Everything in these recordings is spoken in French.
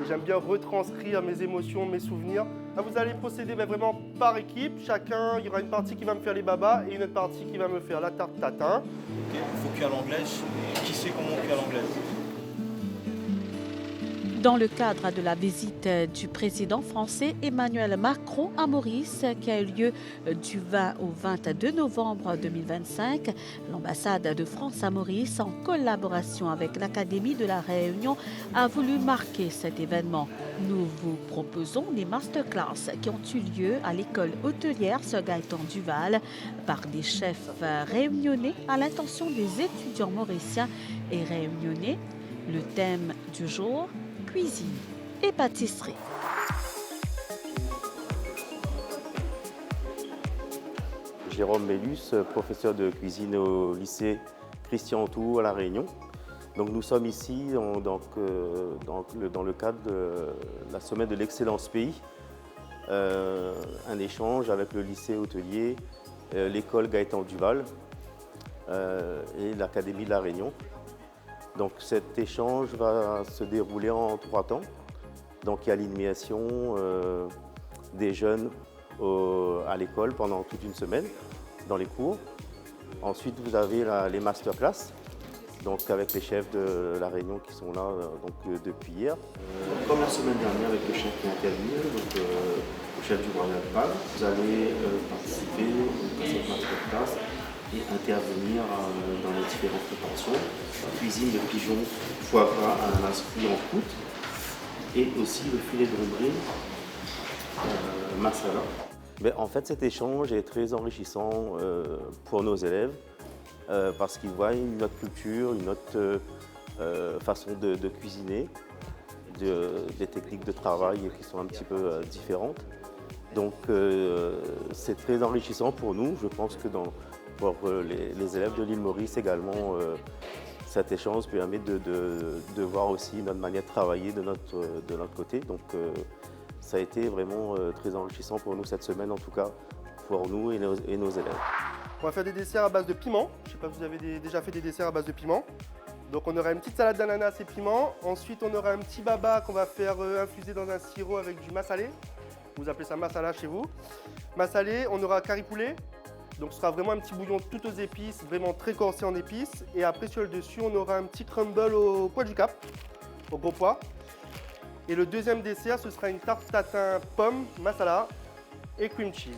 j'aime bien retranscrire mes émotions, mes souvenirs. Là, vous allez procéder vraiment par équipe. Chacun, il y aura une partie qui va me faire les babas et une autre partie qui va me faire la tarte tatin. Il faut cuire à l'anglaise. Qui sait comment on cuit à l'anglaise? Dans le cadre de la visite du président français Emmanuel Macron à Maurice, qui a eu lieu du 20 au 22 novembre 2025, l'ambassade de France à Maurice, en collaboration avec l'Académie de la Réunion, a voulu marquer cet événement. Nous vous proposons des masterclass qui ont eu lieu à l'école hôtelière Sir Gaëtan Duval par des chefs réunionnais à l'intention des étudiants mauriciens et réunionnais. Le thème du jour: cuisine et pâtisserie. Jérôme Mélus, professeur de cuisine au lycée Christian Autou à La Réunion. Donc nous sommes ici dans le cadre de la semaine de l'excellence pays, un échange avec le lycée hôtelier, l'école Gaëtan Duval et l'Académie de La Réunion. Donc cet échange va se dérouler en 3 temps. Donc il y a l'initiation des jeunes à l'école pendant toute une semaine dans les cours. Ensuite vous avez les masterclass, donc avec les chefs de La Réunion qui sont là depuis hier. Comme la semaine dernière avec le chef qui est intervenu, le chef du Royal Pal, vous allez participer à cette masterclass et intervenir dans les différentes préparations. Cuisine de pigeon, foie gras, ananas cuit en croûte et aussi le filet de lombric masala. Mais en fait, cet échange est très enrichissant pour nos élèves parce qu'ils voient une autre culture, une autre façon de cuisiner, des techniques de travail qui sont un petit peu différentes. Donc c'est très enrichissant pour nous. Je pense que pour les élèves de l'île Maurice également, cet échange permet de voir aussi notre manière de travailler de notre côté. Donc ça a été vraiment très enrichissant pour nous cette semaine, en tout cas pour nous et nos élèves. On va faire des desserts à base de piment. Je ne sais pas si vous avez déjà fait des desserts à base de piment. Donc on aura une petite salade d'ananas et piment. Ensuite on aura un petit baba qu'on va faire infuser dans un sirop avec du massalé. Vous appelez ça masala chez vous. Massalé, on aura curry poulet. Donc ce sera vraiment un petit bouillon tout aux épices, vraiment très corsé en épices. Et après sur le dessus, on aura un petit crumble au pois du Cap, au gros pois. Et le deuxième dessert, ce sera une tarte tatin pomme, masala et cream cheese.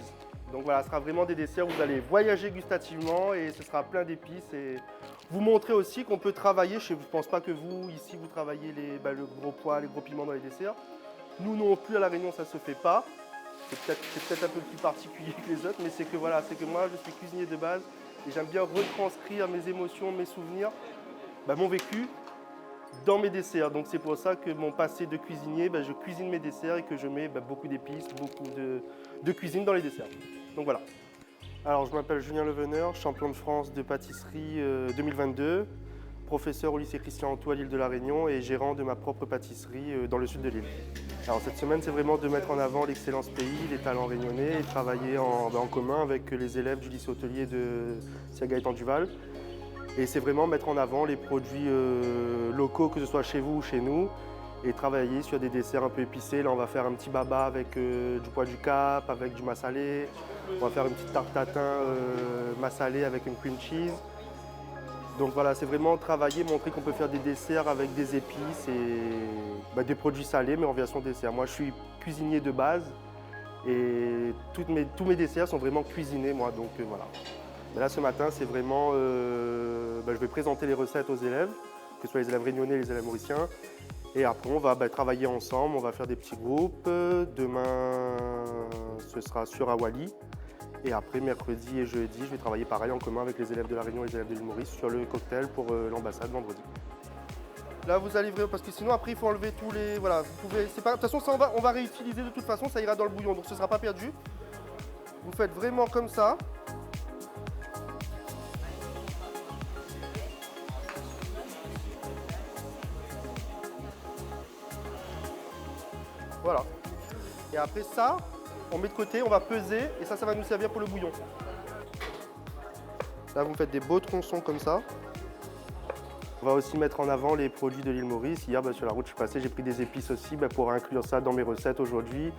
Donc voilà, ce sera vraiment des desserts où vous allez voyager gustativement et ce sera plein d'épices. Et vous montrer aussi qu'on peut travailler, je ne pense pas que vous, ici, vous travaillez le gros pois, les gros piments dans les desserts. Nous non plus, à La Réunion, ça ne se fait pas. C'est peut-être un peu plus particulier que les autres, mais c'est que moi, je suis cuisinier de base et j'aime bien retranscrire mes émotions, mes souvenirs, mon vécu dans mes desserts. Donc c'est pour ça que mon passé de cuisinier, je cuisine mes desserts et que je mets beaucoup d'épices, beaucoup de cuisine dans les desserts. Donc voilà. Alors je m'appelle Julien Leveneur, champion de France de pâtisserie 2022, professeur au lycée Christian Autou à l'île de La Réunion et gérant de ma propre pâtisserie dans le sud de l'île. Alors cette semaine, c'est vraiment de mettre en avant l'excellence pays, les talents réunionnais et travailler en commun avec les élèves du lycée hôtelier de Sir Gaëtan Duval. Et c'est vraiment mettre en avant les produits locaux, que ce soit chez vous ou chez nous, et travailler sur des desserts un peu épicés. Là, on va faire un petit baba avec du pois du Cap, avec du massalé. On va faire une petite tarte tatin massalée avec une cream cheese. Donc voilà, c'est vraiment travailler, montrer qu'on peut faire des desserts avec des épices et des produits salés, mais en version dessert. Moi, je suis cuisinier de base et tous mes desserts sont vraiment cuisinés, moi. Donc voilà. Mais là, ce matin, c'est vraiment... je vais présenter les recettes aux élèves, que ce soit les élèves réunionnais et les élèves mauriciens. Et après, on va travailler ensemble, on va faire des petits groupes. Demain, ce sera sur Awali. Et après, mercredi et jeudi, je vais travailler pareil en commun avec les élèves de La Réunion et les élèves de l'île Maurice sur le cocktail pour l'ambassade vendredi. Là, vous allez vraiment, parce que sinon, après, il faut enlever tous les... Voilà, vous pouvez... De toute façon, ça, on va réutiliser de toute façon, ça ira dans le bouillon, donc ce ne sera pas perdu. Vous faites vraiment comme ça. Voilà. Et après ça, on met de côté, on va peser et ça va nous servir pour le bouillon. Là, vous faites des beaux tronçons comme ça. On va aussi mettre en avant les produits de l'île Maurice. Hier, sur la route, je suis passé, j'ai pris des épices aussi pour inclure ça dans mes recettes aujourd'hui.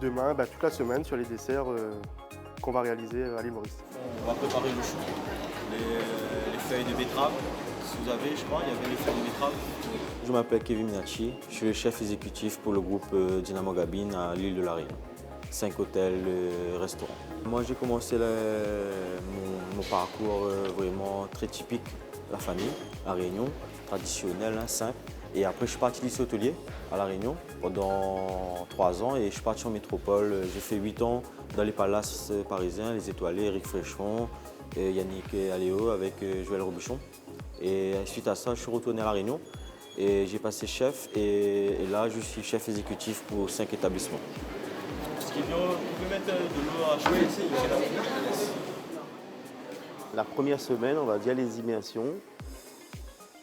Demain, toute la semaine sur les desserts qu'on va réaliser à l'île Maurice. On va préparer le chou, les feuilles de betterave. Si vous avez, je crois, il y avait les feuilles de betterave. Je m'appelle Kevin Minachi, je suis le chef exécutif pour le groupe Dynamo Gabine à l'île de la Réunion. 5 hôtels, restaurants. Moi j'ai commencé mon parcours vraiment très typique, la famille, à Réunion, traditionnel, simple. Et après je suis parti lycée hôtelier à La Réunion pendant 3 ans et je suis parti en métropole. J'ai fait 8 ans dans les palaces parisiens, les Étoilés, Eric Fréchon, Yannick Aléo avec Joël Robuchon. Et suite à ça, je suis retourné à La Réunion et j'ai passé chef et là je suis chef exécutif pour 5 établissements. Ce qui est bien, vous pouvez mettre de l'eau à chauffer ici. La première semaine, on va dire les immersions,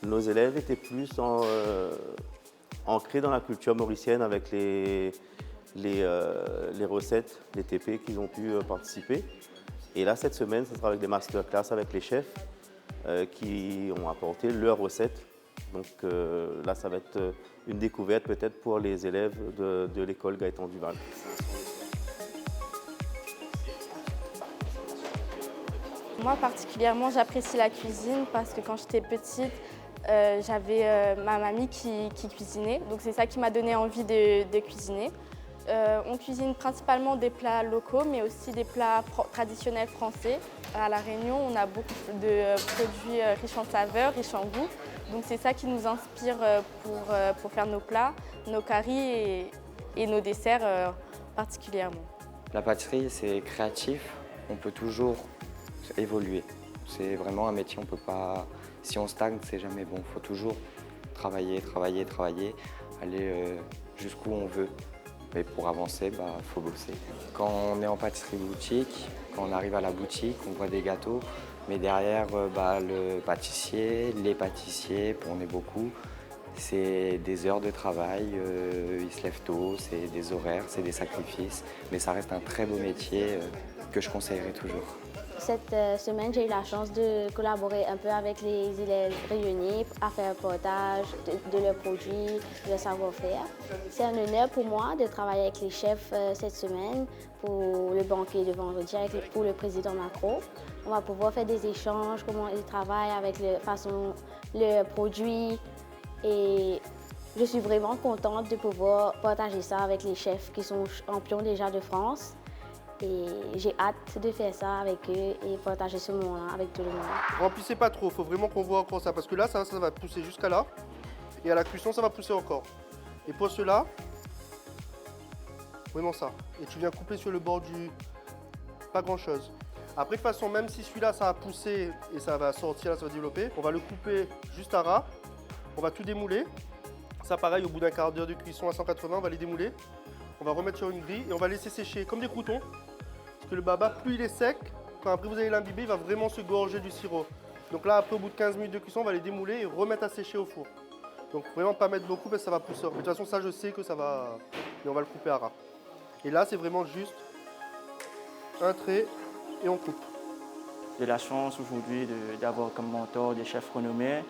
nos élèves étaient plus ancrés dans la culture mauricienne avec les recettes, les TP qu'ils ont pu participer. Et là, cette semaine, ce sera avec des masterclass avec les chefs qui ont apporté leurs recettes. Donc là, ça va être une découverte peut-être pour les élèves de l'école Gaëtan Duval. Moi particulièrement, j'apprécie la cuisine parce que quand j'étais petite, j'avais ma mamie qui cuisinait. Donc c'est ça qui m'a donné envie de cuisiner. On cuisine principalement des plats locaux, mais aussi des plats traditionnels français. À La Réunion, on a beaucoup de produits riches en saveurs, riches en goût. Donc c'est ça qui nous inspire pour faire nos plats, nos caries et nos desserts particulièrement. La pâtisserie, c'est créatif. On peut toujours évoluer. C'est vraiment un métier, on peut pas. Si on stagne, c'est jamais bon. Il faut toujours travailler, aller jusqu'où on veut. Mais pour avancer, faut bosser. Quand on est en pâtisserie boutique, quand on arrive à la boutique, on voit des gâteaux. Mais derrière, le pâtissier, les pâtissiers, on est beaucoup. C'est des heures de travail, ils se lèvent tôt, c'est des horaires, c'est des sacrifices. Mais ça reste un très beau métier que je conseillerais toujours. Cette semaine, j'ai eu la chance de collaborer un peu avec les élèves réunis à faire un portage de leurs produits, de leur savoir-faire. C'est un honneur pour moi de travailler avec les chefs cette semaine pour le banquet de vendredi pour le président Macron. On va pouvoir faire des échanges, comment ils travaillent avec leurs produits. Et je suis vraiment contente de pouvoir partager ça avec les chefs qui sont champions déjà de France. Et j'ai hâte de faire ça avec eux et partager ce moment-là avec tout le monde. Remplissez pas trop, il faut vraiment qu'on voit encore ça. Parce que là, ça va pousser jusqu'à là. Et à la cuisson, ça va pousser encore. Et pour cela, vraiment ça. Et tu viens couper sur le bord du... Pas grand-chose. Après, de toute façon, même si celui-là, ça va pousser et ça va sortir, là, ça va développer, on va le couper juste à ras. On va tout démouler. Ça, pareil, au bout d'un quart d'heure de cuisson à 180, on va les démouler. On va remettre sur une grille et on va laisser sécher comme des croûtons. Parce que le baba, plus il est sec, quand après vous allez l'imbiber, il va vraiment se gorger du sirop. Donc là, après, au bout de 15 minutes de cuisson, on va les démouler et remettre à sécher au four. Donc vraiment pas mettre beaucoup parce que ça va pousser. Mais de toute façon, ça, je sais que ça va... Mais on va le couper à ras. Et là, c'est vraiment juste un trait et on coupe. J'ai la chance aujourd'hui d'avoir comme mentor des chefs renommés.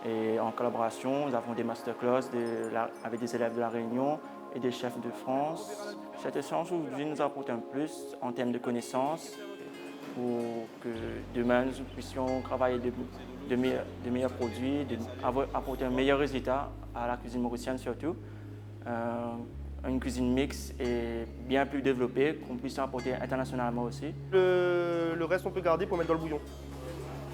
Et en collaboration, nous avons des masterclass avec des élèves de La Réunion et des chefs de France. Cette échange aujourd'hui nous apporte un plus en termes de connaissances pour que demain nous puissions travailler de meilleurs produits, apporter un meilleur résultat à la cuisine mauricienne surtout. Une cuisine mixte et bien plus développée qu'on puisse apporter internationalement aussi. Le reste on peut garder pour mettre dans le bouillon.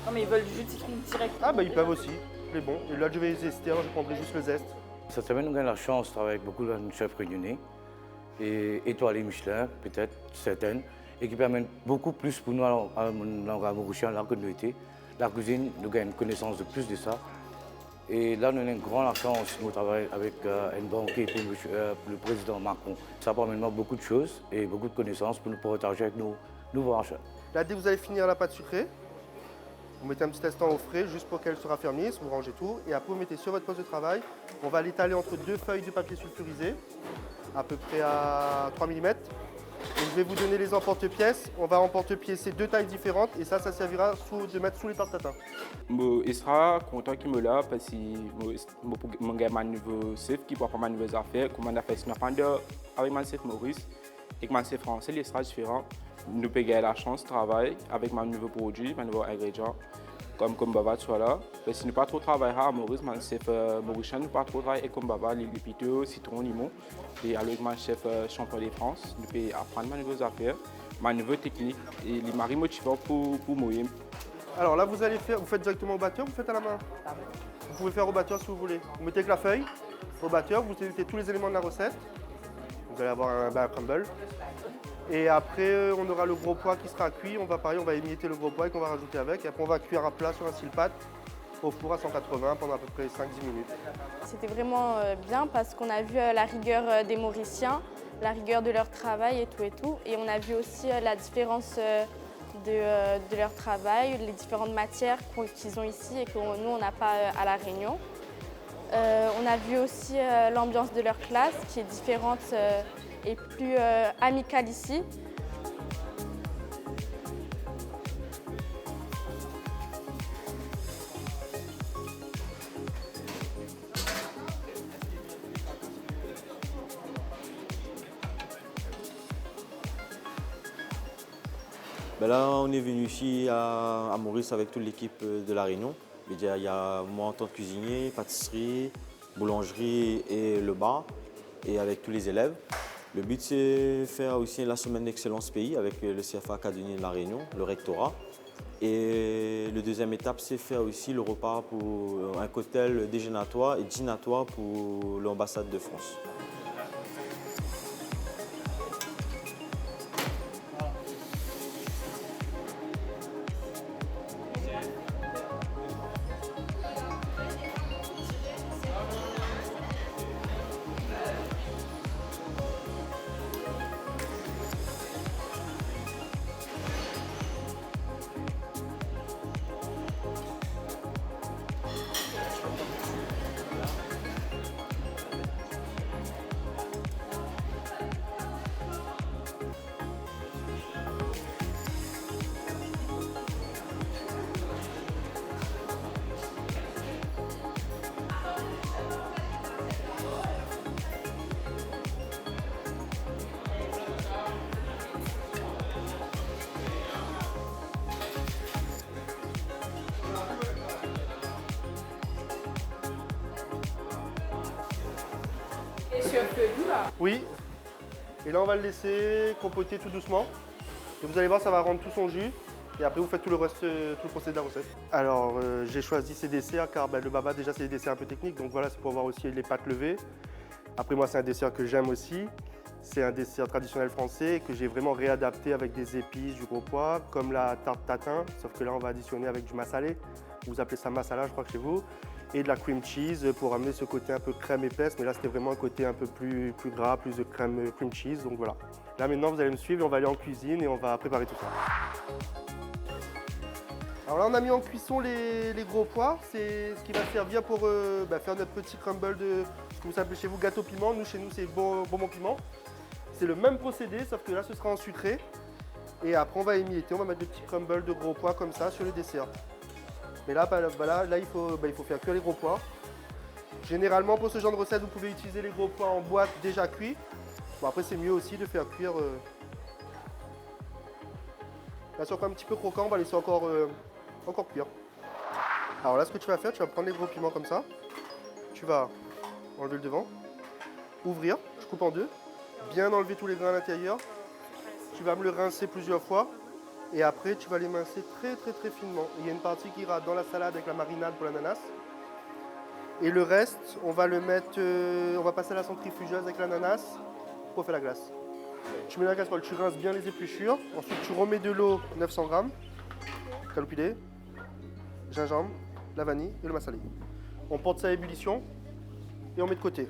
Non mais ils veulent du jus de citron direct. Ah ils peuvent aussi, c'est bon. Et là je vais zester, je prendrai juste le zeste. Cette semaine, nous avons la chance de travailler avec beaucoup de chefs réunionnais et étoilés Michelin, peut-être, certaines, et qui permettent beaucoup plus pour nous, à Mauricien, là que nous étions. La cuisine, nous avons une connaissance de plus de ça. Et là, nous avons une grande chance de travailler avec un banquier pour le président Macron. Ça permet beaucoup de choses et beaucoup de connaissances pour nous partager avec nos nouveaux achats. Là, dès que vous allez finir la pâte sucrée, vous mettez un petit instant au frais juste pour qu'elle se raffermisse, vous rangez tout et après vous mettez sur votre poste de travail. On va l'étaler entre 2 feuilles de papier sulfurisé, à peu près à 3 mm. Et je vais vous donner les emporte-pièces. On va emporte-pièces 2 tailles différentes et ça servira de mettre sous les tartes tatin. Je serai content qu'il me l'a parce que je gagne un nouveau chef qui pourra faire de nouvelles affaires. Comme on a fait avec mon chef Maurice et mon chef français, il sera différent. Nous pouvons gagner la chance de travailler avec mon nouveau produit, mon nouveau ingrédient. Comme Baba soit là. Mais si nous pas trop travailler à Maurice, mon chef mauricien, nous pas trop travailler comme Baba, les pitos, citron, limon. Et avec mon chef champion de France, nous pouvons apprendre mes nouvelles affaires, ma nouvelle technique et les maris motivants pour moi. Alors là, vous faites directement au batteur, vous faites à la main. Vous pouvez faire au batteur si vous voulez. Vous mettez avec la feuille au batteur, vous mettez tous les éléments de la recette. Vous allez avoir un crumble. Et après, on aura le gros pois qui sera cuit. On va émietter le gros pois et qu'on va rajouter avec. Et après, on va cuire à plat sur un style-pâte au four à 180 pendant à peu près 5-10 minutes. C'était vraiment bien parce qu'on a vu la rigueur des Mauriciens, la rigueur de leur travail et tout. Et on a vu aussi la différence de leur travail, les différentes matières qu'ils ont ici et que nous, on n'a pas à La Réunion. On a vu aussi l'ambiance de leur classe qui est différente et plus amicale ici. Ben là, on est venu ici à Maurice avec toute l'équipe de La Réunion. Il y a moi en tant que cuisinier, pâtisserie, boulangerie et le bar, et avec tous les élèves. Le but, c'est de faire aussi la semaine d'excellence pays avec le CFA Académie de La Réunion, le rectorat. Et la deuxième étape, c'est faire aussi le repas pour un cocktail déjeunatoire et dînatoire pour l'ambassade de France. Oui. Et là, on va le laisser compoter tout doucement. Et vous allez voir, ça va rendre tout son jus. Et après, vous faites tout le reste, tout le procédé de la recette. Alors, j'ai choisi ces desserts car le baba, déjà, c'est des desserts un peu techniques. Donc voilà, c'est pour avoir aussi les pâtes levées. Après, moi, c'est un dessert que j'aime aussi. C'est un dessert traditionnel français que j'ai vraiment réadapté avec des épices, du gros pois, comme la tarte tatin. Sauf que là, on va additionner avec du massalé. Vous appelez ça masala, je crois que chez vous. Et de la cream cheese pour amener ce côté un peu crème épaisse. Mais là, c'était vraiment un côté un peu plus gras, plus de crème cream cheese. Donc voilà. Là, maintenant, vous allez me suivre et on va aller en cuisine et on va préparer tout ça. Alors là, on a mis en cuisson les gros pois. C'est ce qui va servir pour faire notre petit crumble de ce que vous appelez chez vous gâteau piment. Nous, chez nous, c'est bonbon piment. C'est le même procédé, sauf que là, ce sera en sucré. Et après, on va émietter. On va mettre des petits crumbles de gros pois comme ça sur le dessert. Mais là, il faut faire cuire les gros pois. Généralement, pour ce genre de recette, vous pouvez utiliser les gros pois en boîte déjà cuits. Bon, après, c'est mieux aussi de faire cuire. Là, c'est encore un petit peu croquant, on va laisser encore cuire. Alors là, ce que tu vas faire, tu vas prendre les gros piments comme ça. Tu vas enlever le devant, ouvrir, je coupe en deux, bien enlever tous les grains à l'intérieur. Tu vas me le rincer plusieurs fois. Et après, tu vas les mincer très finement. Il y a une partie qui ira dans la salade avec la marinade pour l'ananas. Et le reste, on va le mettre, on va passer à la centrifugeuse avec l'ananas pour faire la glace. Tu mets dans la casserole, tu rinces bien les épluchures. Ensuite, tu remets de l'eau, 900 g, calopilé, gingembre, la vanille et le massalé. On porte ça à ébullition et on met de côté.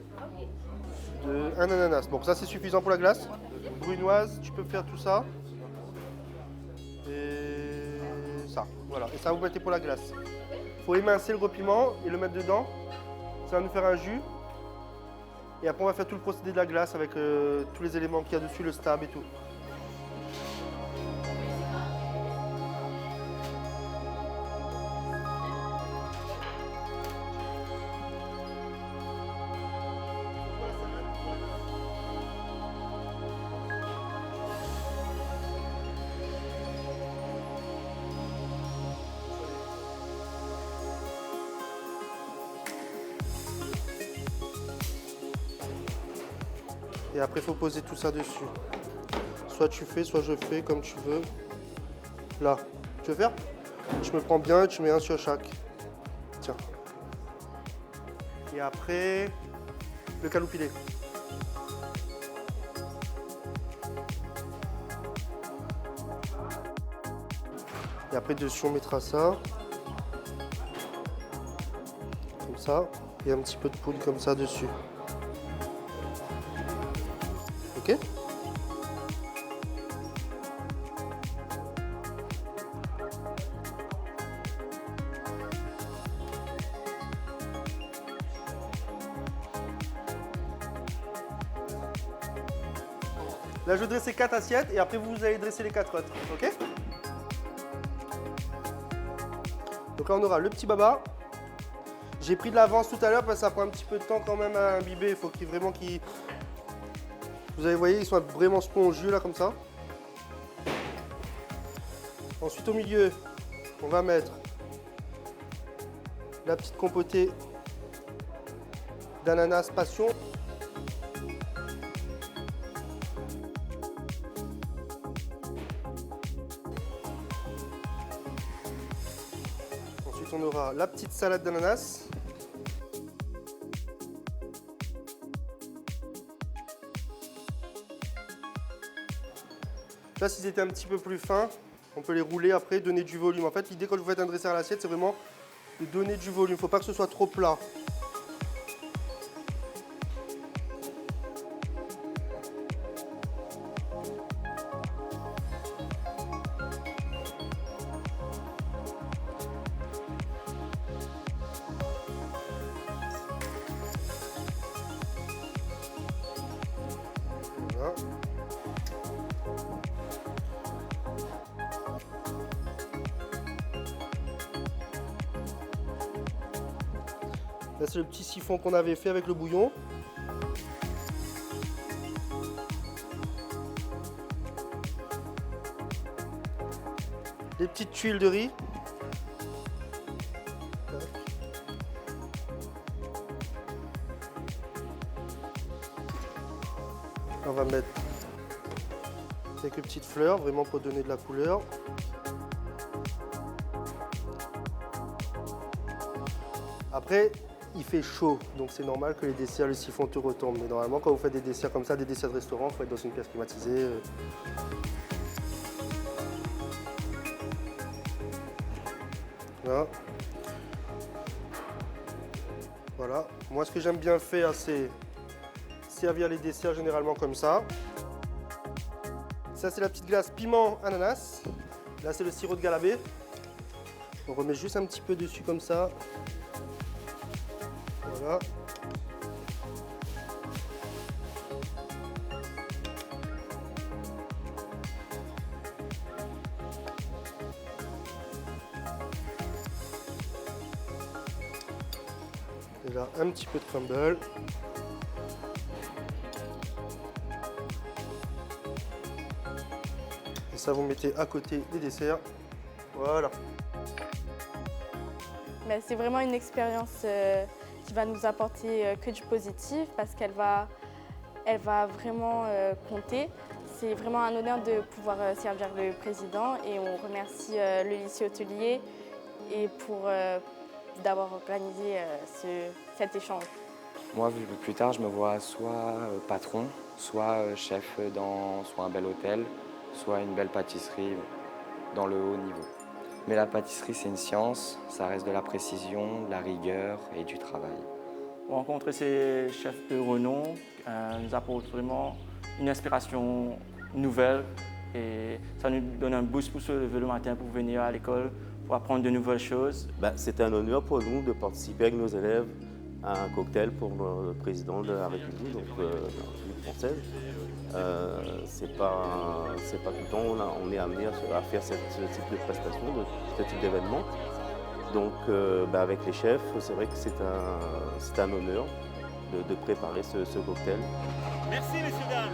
Un ananas. Bon, ça c'est suffisant pour la glace. Brunoise, tu peux faire tout ça. Et ça, voilà. Et ça, vous mettez pour la glace. Il faut émincer le gros piment et le mettre dedans. Ça va nous faire un jus. Et après, on va faire tout le procédé de la glace avec tous les éléments qu'il y a dessus, le stab et tout. Et après, il faut poser tout ça dessus. Soit tu fais, soit je fais, comme tu veux. Là, tu veux faire? Tu me prends bien et tu mets un sur chaque. Tiens. Et après, le caloupilé. Et après, dessus, on mettra ça. Comme ça. Et un petit peu de poudre comme ça dessus. Ok? Là, je vais dresser 4 assiettes et après, vous allez dresser les 4 autres. Ok? Donc là, on aura le petit baba. J'ai pris de l'avance tout à l'heure parce que ça prend un petit peu de temps quand même à imbiber. Il faut qu'il vraiment qu'il... Vous avez voyez, ils sont vraiment spongieux là comme ça. Ensuite, au milieu, on va mettre la petite compotée d'ananas passion. Ensuite, on aura la petite salade d'ananas. Là, s'ils étaient un petit peu plus fins, on peut les rouler après, donner du volume. En fait, l'idée quand vous faites un dessert à l'assiette, c'est vraiment de donner du volume. Il ne faut pas que ce soit trop plat. Voilà. Là, c'est le petit siphon qu'on avait fait avec le bouillon. Les petites tuiles de riz. On va mettre quelques petites fleurs, vraiment pour donner de la couleur. Après, il fait chaud, donc c'est normal que les desserts, le siphon te retombe. Mais normalement, quand vous faites des desserts comme ça, des desserts de restaurant, il faut être dans une pièce climatisée. Voilà. Voilà. Moi, ce que j'aime bien faire, c'est servir les desserts généralement comme ça. Ça, c'est la petite glace piment ananas. Là, c'est le sirop de galabé. On remet juste un petit peu dessus comme ça. Voilà. Et là, un petit peu de crumble. Et ça, vous mettez à côté des desserts. Voilà. Mais c'est vraiment une expérience qui va nous apporter que du positif parce qu'elle va vraiment compter. C'est vraiment un honneur de pouvoir servir le président et on remercie le lycée hôtelier et d'avoir organisé cet échange. Moi, plus tard, je me vois soit patron, soit chef dans soit un bel hôtel, soit une belle pâtisserie dans le haut niveau. Mais la pâtisserie, c'est une science, ça reste de la précision, de la rigueur et du travail. Rencontrer ces chefs de renom nous apporte vraiment une inspiration nouvelle et ça nous donne un boost pour se lever le matin pour venir à l'école, pour apprendre de nouvelles choses. C'est un honneur pour nous de participer avec nos élèves à un cocktail pour le président de la République, donc la République française. C'est pas tout le temps on est amené à faire ce type de prestation, ce type d'événement. Donc avec les chefs, c'est vrai que c'est un honneur de préparer ce cocktail. Merci messieurs dames.